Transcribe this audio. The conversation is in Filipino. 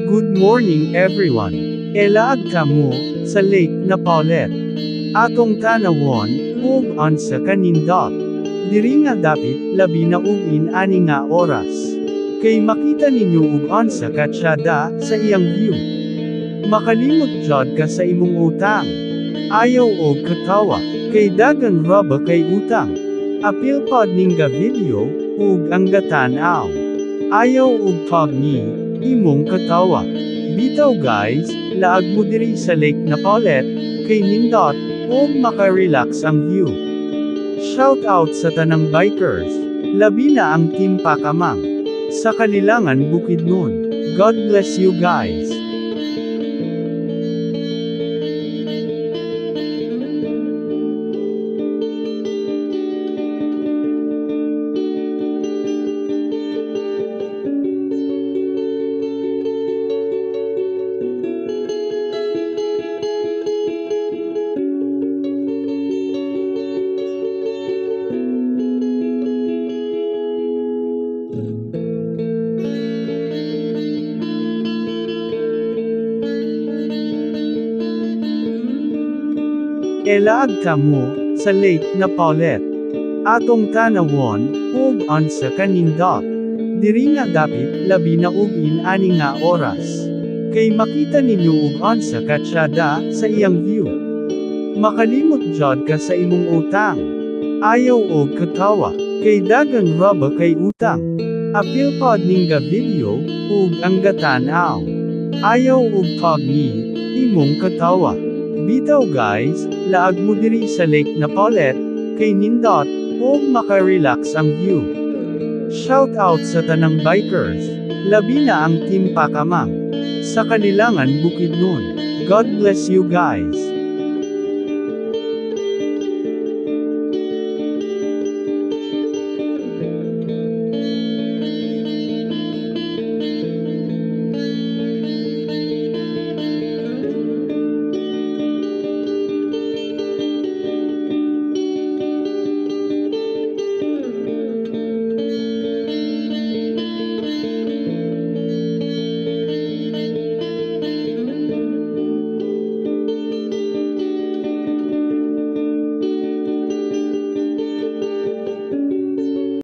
Good morning everyone. Elaag kamo, sa Lake Napaulet. Atong tanawon, ug ansa kanindot. Diri nga dapit, labi na ug ani nga oras. Kay makita ninyo ug ansa katsada, sa iyang view. Makalimot jud ka sa imong utang. Ayaw og katawa, kay dagan raba kay utang. Apil pod ning ga video, ug ang gatanaw. Ayaw ug tag ni, imong katawa. Bitaw guys, laag mo diri sa Lake Napaulet, kay nindot, ug maka-relax ang view. Shout out sa tanang bikers, labi na ang Team Pakamang. Sa Kalilangan Bukidnon. God bless you guys. Elaag kamo, sa Lake Napaulet. Atong tanawon, ug ansa kanindot. Diri nga dapit, labi na ug ani nga oras. Kay makita ninyo ug ansa katsada, sa iyang view. Makalimot jud ka sa imong utang. Ayaw og katawa, kay dagan raba kay utang. Apil pod ning ga video, ug ang gatanaw. Ayaw og tag ni, imong katawa. Bitaw guys, laag mo diri sa Lake Napaulet, kay nindot, ug maka-relax ang view. Shout out sa tanang bikers, labi na ang Team Pakamang. Sa Kalilangan Bukidnon. God bless you guys.